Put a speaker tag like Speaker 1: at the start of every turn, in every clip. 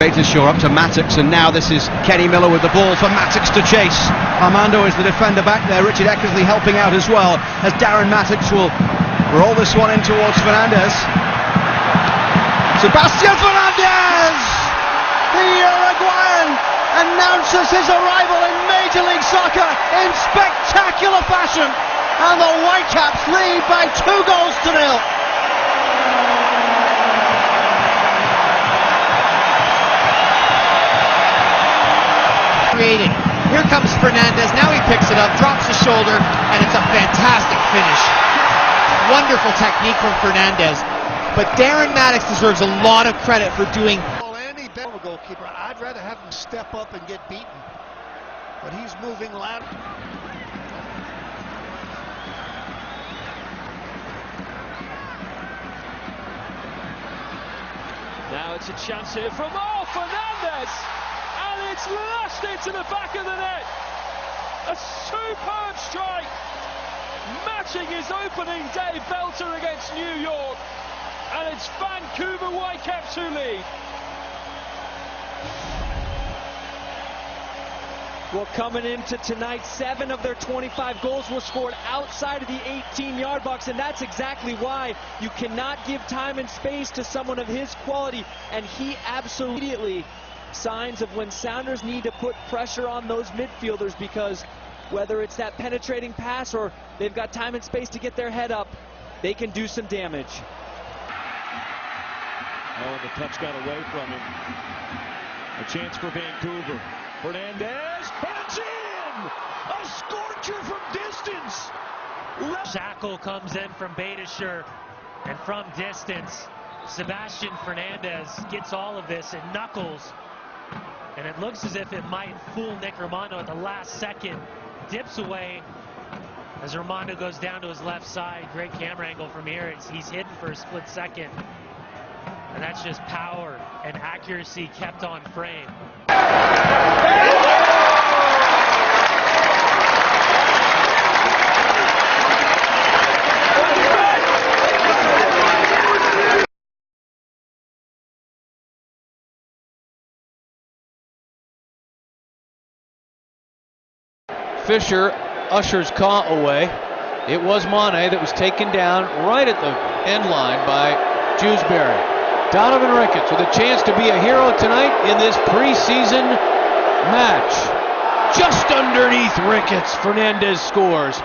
Speaker 1: Shore up to Mattocks, and now this is Kenny Miller with the ball for Mattocks to chase. Armando is the defender back there, Richard Eckersley helping out as well, as Darren Mattocks will roll this one in towards Fernandez. SebaFernandez, the Uruguayan, announces his arrival in Major League Soccer in spectacular fashion, and the Whitecaps lead by 2-0.
Speaker 2: Here comes Fernandez, now he picks it up, drops the shoulder, and it's a fantastic finish. Wonderful technique from Fernandez, but Darren Mattocks deserves a lot of credit for doing...
Speaker 3: Well, any better goalkeeper, I'd rather have him step up and get beaten, but he's moving loud.
Speaker 4: Now it's a chance here from Fernandez! And it's lashed into the back of the net. A superb strike, matching his opening day belter against New York. And it's Vancouver Whitecaps who lead. Well, coming into tonight, 7 of their 25 goals were scored outside of the 18-yard box, and that's exactly why you cannot give time and space to someone of his quality, and he absolutely signs of when Sounders need to put pressure on those midfielders, because whether it's that penetrating pass or they've got time and space to get their head up, they can do some damage.
Speaker 5: Oh, and the touch got away from him. A chance for Vancouver. Fernandez, and it's in! A scorcher from distance!
Speaker 6: Shackle comes in from Beitashour, and from distance, Sebastian Fernandez gets all of this and knuckles. And it looks as if it might fool Nick Romano at the last second. Dips away as Romano goes down to his left side. Great camera angle from here. He's hidden for a split second. And that's just power and accuracy kept on frame.
Speaker 7: Fisher ushers Caw away. It was Mane that was taken down right at the end line by Jewsbury. Donovan Ricketts with a chance to be a hero tonight in this preseason match. Just underneath Ricketts, Fernandez scores,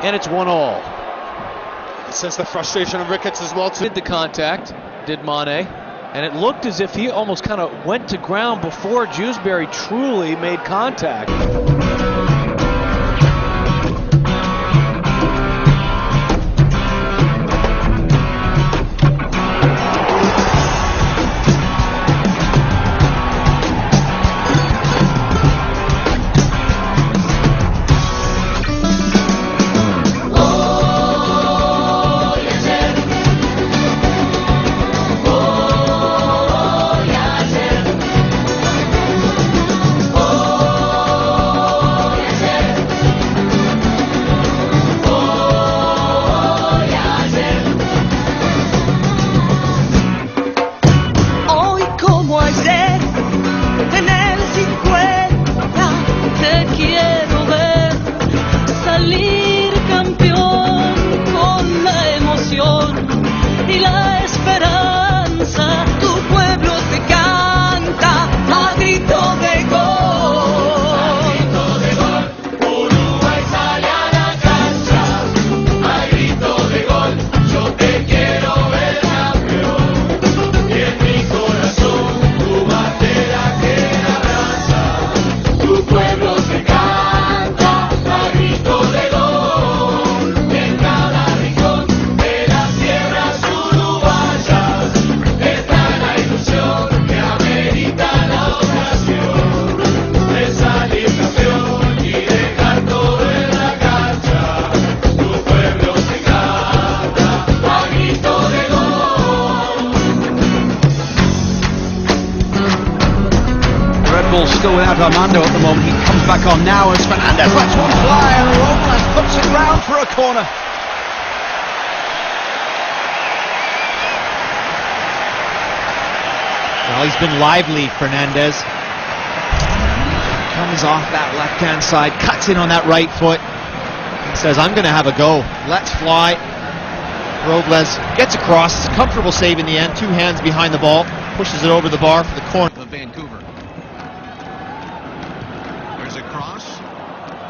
Speaker 7: and it's 1-1.
Speaker 3: Sense the frustration of Ricketts as well.
Speaker 7: Did the contact, did Mane, and it looked as if he almost kind of went to ground before Jewsbury truly made contact.
Speaker 1: Still without Armando at the moment. He comes back on now as Fernandez lets one fly and Robles puts it round for a corner.
Speaker 2: Well, he's been lively, Fernandez. Comes off that left-hand side, cuts in on that right foot. Says, I'm going to have a go. Let's fly. Robles gets across. Comfortable save in the end. Two hands behind the ball. Pushes it over the bar for the corner.
Speaker 8: Of Vancouver. There's a cross.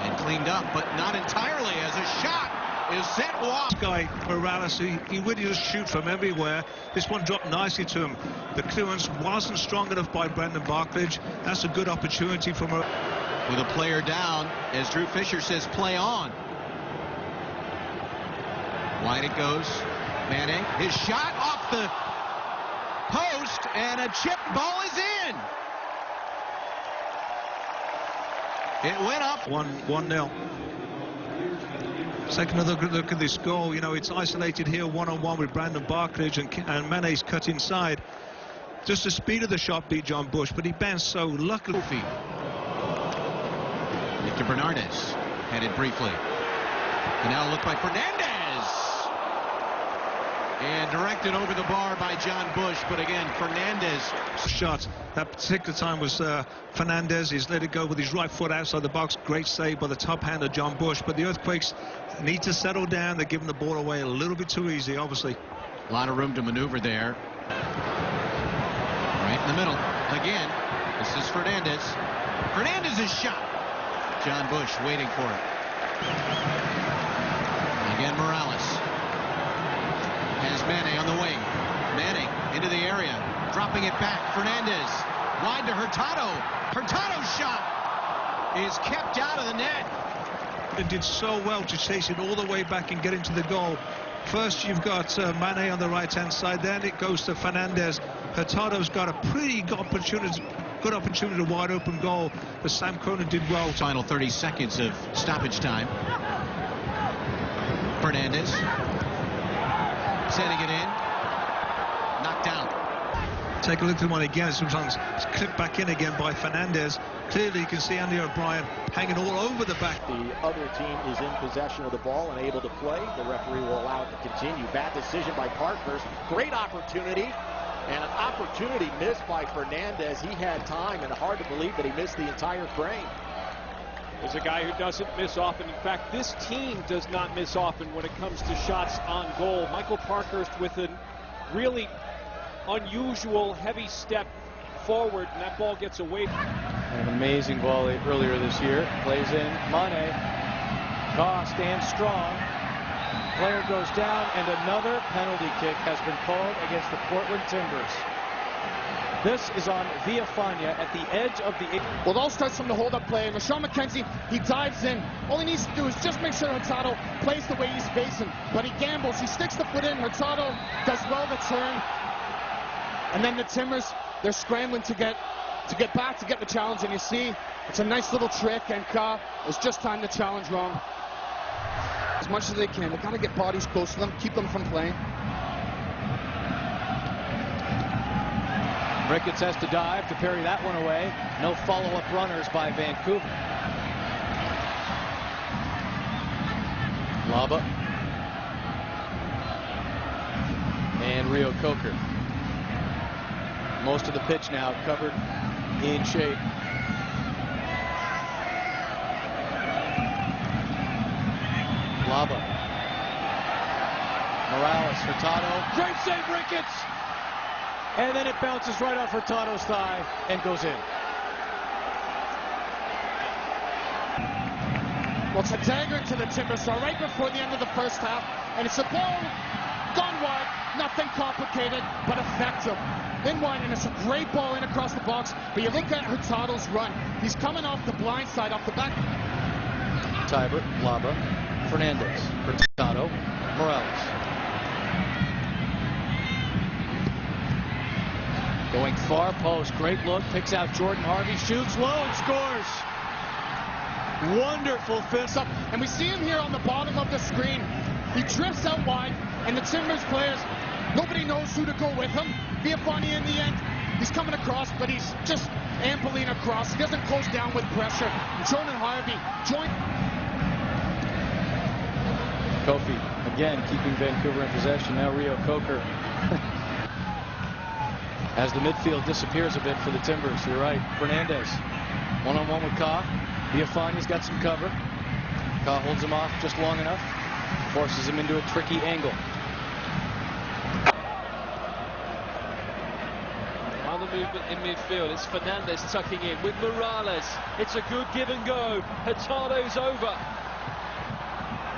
Speaker 8: And cleaned up, but not entirely, as a shot is sent wide.
Speaker 3: This guy, Morales, he really does shoot from everywhere. This one dropped nicely to him. The clearance wasn't strong enough by Brandon Barklage. That's a good opportunity for Morales.
Speaker 8: With a player down, as Drew Fisher says, play on. Wide it goes. Manning, his shot off the post, and a chip ball is in. It went up.
Speaker 3: 1-0. Second look at this goal. You know, it's isolated here one-on-one with Brandon Barklage, and Mane's cut inside. Just the speed of the shot beat John Bush, but he bounced so luckily.
Speaker 8: Victor Bernardes headed briefly. And now look by Fernandez. And directed over the bar by John Bush, but again, Fernandez.
Speaker 3: Shot. That particular time was Fernandez. He's let it go with his right foot outside the box. Great save by the top hander, John Bush. But the Earthquakes need to settle down. They're giving the ball away a little bit too easy, obviously.
Speaker 8: A lot of room to maneuver there. Right in the middle. Again, this is Fernandez. Fernandez's shot. John Bush waiting for it. Again, Morales. Has Mane on the wing. Manning into the area. Dropping it back. Fernandez. Wide to Hurtado. Hurtado's shot is kept out of the net.
Speaker 3: It did so well to chase it all the way back and get into the goal. First, you've got Mane on the right-hand side. Then it goes to Fernandez. Hurtado's got a pretty good opportunity, a wide open goal. But Sam Cronin did well.
Speaker 8: Final 30 seconds of stoppage time. Fernandez. Setting it in. Knocked out.
Speaker 3: Take a look at the one again. Sometimes it's clipped back in again by Fernandez. Clearly you can see Andy O'Brien hanging all over the back.
Speaker 9: The other team is in possession of the ball and able to play. The referee will allow it to continue. Bad decision by Partners. Great opportunity. And an opportunity missed by Fernandez. He had time, and hard to believe that he missed the entire frame.
Speaker 4: There's a guy who doesn't miss often. In fact, this team does not miss often when it comes to shots on goal. Michael Parkhurst with a really unusual heavy step forward, and that ball gets away.
Speaker 7: An amazing volley earlier this year. Plays in Mane. Kaw stands strong. Player goes down, and another penalty kick has been called against the Portland Timbers. This is on Villafana at the edge of the...
Speaker 10: Well, it all starts from the hold-up play. Rashawn McKenzie, he dives in. All he needs to do is just make sure Hurtado plays the way he's facing. But he gambles. He sticks the foot in. Hurtado does well the turn. And then the Timbers, they're scrambling to get back, to get the challenge. And you see, it's a nice little trick. And Ka has just timed the challenge wrong. As much as they can. They got to get bodies close to them, keep them from playing.
Speaker 7: Ricketts has to dive to parry that one away. No follow-up runners by Vancouver. Laba. And Rio Coker. Most of the pitch now covered in shade. Laba. Morales, Hurtado. Great save, Ricketts! And then it bounces right off Hurtado's thigh and goes in.
Speaker 10: Well, it's a dagger to the Timbers, so right before the end of the first half, and it's a ball gone wide, nothing complicated, but effective. In wide, and it's a great ball in across the box, but you look at Hurtado's run. He's coming off the blind side, off the back.
Speaker 7: Tybert, Laba, Fernandez, Hurtado, Morales. Going far post, great look, picks out Jordan Harvey, shoots low and scores. Wonderful fist up.
Speaker 10: And we see him here on the bottom of the screen. He drifts out wide, and the Timbers players, nobody knows who to go with him. Villafana in the end, he's coming across, but he's just ambling across. He doesn't close down with pressure. Jordan Harvey joint.
Speaker 7: Kofi, again, keeping Vancouver in possession. Now Rio Coker. as the midfield disappears a bit for the Timbers. You're right. Fernandez one-on-one with Ka. Villafaña's got some cover. Ka holds him off just long enough. Forces him into a tricky angle.
Speaker 4: On the movement in midfield, it's Fernandez tucking in with Morales. It's a good give and go. Hurtado's over.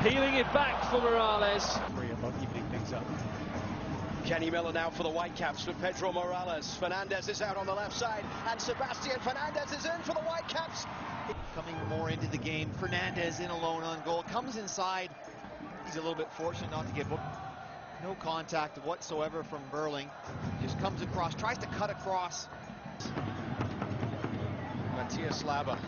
Speaker 4: Peeling it back for Morales.
Speaker 1: Evening things up. Kenny Miller now for the Whitecaps with Pedro Morales. Fernandez is out on the left side, and Sebastian Fernandez is in for the Whitecaps.
Speaker 2: Coming more into the game, Fernandez in alone on goal, comes inside. He's a little bit fortunate not to get booked. No contact whatsoever from Burling. Just comes across, tries to cut across.
Speaker 1: Matthias Slaba.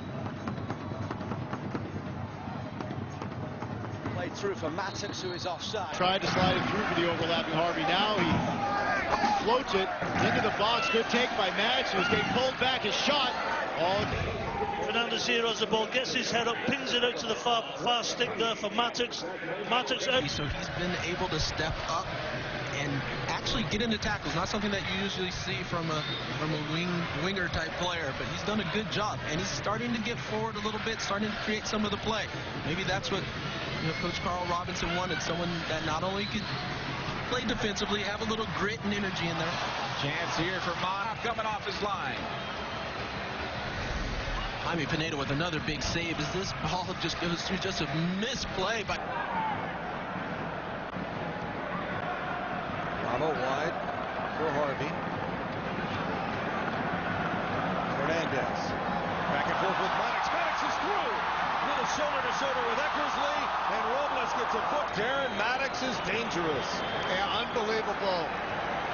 Speaker 1: Played through for Mattix, who is offside.
Speaker 11: Tried to slide it through for the overlapping Harvey. Now he floats it into the box. Good take by Maddox, who's getting pulled back. His shot.
Speaker 12: Fernandez here has the ball, gets his head up, pings it out to the far stick there for Mattix. Mattix out.
Speaker 13: So he's been able to step up and actually get into tackles. Not something that you usually see from a winger type player, but he's done a good job, and he's starting to get forward a little bit, starting to create some of the play. Maybe that's what Coach Carl Robinson wanted, someone that not only could play defensively, have a little grit and energy in there.
Speaker 8: Chance here for Ma coming off his line.
Speaker 13: Jaime Pineda with another big save as this ball just goes through just a misplay by
Speaker 1: Ronald wide for Harvey. Fernandez. Back and forth with Maddox. Maddox is through. Little shoulder to shoulder with Eckersley. And Robles gets a foot. Darren Maddox is dangerous.
Speaker 11: Yeah, unbelievable.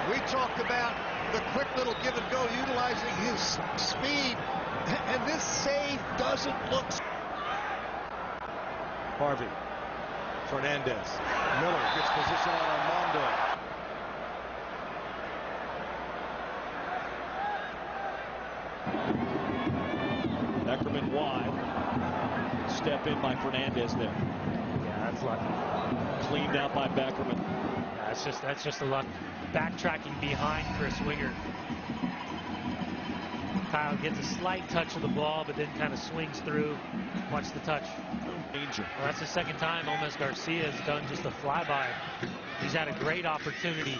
Speaker 11: We talked about the quick little give and go, utilizing his speed. And this save doesn't look.
Speaker 1: Harvey. Fernandez. Miller gets position on Armando.
Speaker 5: Beckerman wide. Step in by Fernandez there.
Speaker 6: Yeah, that's lucky.
Speaker 5: Cleaned out by Beckerman.
Speaker 6: Yeah, that's just a luck. Backtracking behind Chris Winger. Kyle gets a slight touch of the ball, but then kind of swings through. Watch the touch.
Speaker 5: Danger.
Speaker 6: Well, that's the second time Gomez Garcia has done just a flyby. He's had a great opportunity.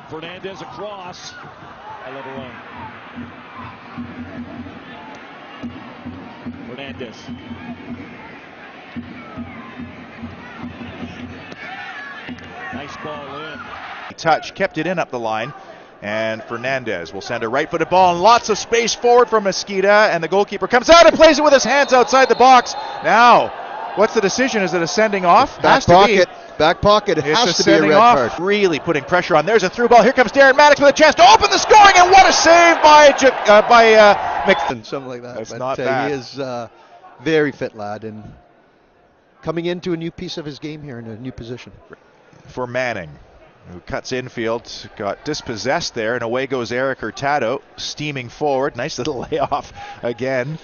Speaker 5: Fernandez across. I let alone. Fernandez. Nice ball in.
Speaker 14: Touch, kept it in up the line. And Fernandez will send a right-footed ball and lots of space forward from Mosqueda, and the goalkeeper comes out and plays it with his hands outside the box. Now, what's the decision? Is it a sending off?
Speaker 15: Back pocket. Back pocket. It has to be a red card.
Speaker 14: Really putting pressure on. There's a through ball. Here comes Darren Maddox with a chance to open the scoring, and what a save by Mixon.
Speaker 15: Something like that.
Speaker 14: That's
Speaker 15: but
Speaker 14: not bad.
Speaker 15: He is very fit lad and coming into a new piece of his game here in a new position.
Speaker 14: For Manning, who cuts infield, got dispossessed there, and away goes Eric Hurtado, steaming forward. Nice little layoff again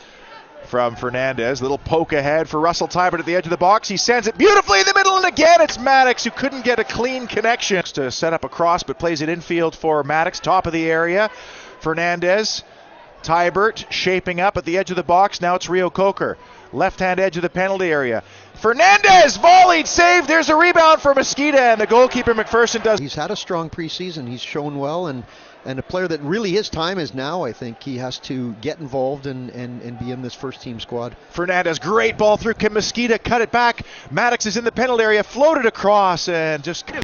Speaker 14: from Fernandez. Little poke ahead for Russell Tybert at the edge of the box. He sends it beautifully in the middle, and again it's Maddox who couldn't get a clean connection to set up a cross, but plays it infield for Maddox, top of the area. Fernandez, Tybert shaping up at the edge of the box. Now it's Rio Coker, left-hand edge of the penalty area. Fernandez volleyed, saved. There's a rebound for Mosqueda, and the goalkeeper McPherson does.
Speaker 15: He's had a strong preseason. He's shown well, and a player that really his time is now. I think he has to get involved and be in this first team squad.
Speaker 14: Fernandez, great ball through. Can Mosqueda cut it back? Maddox is in the penalty area, floated across, and just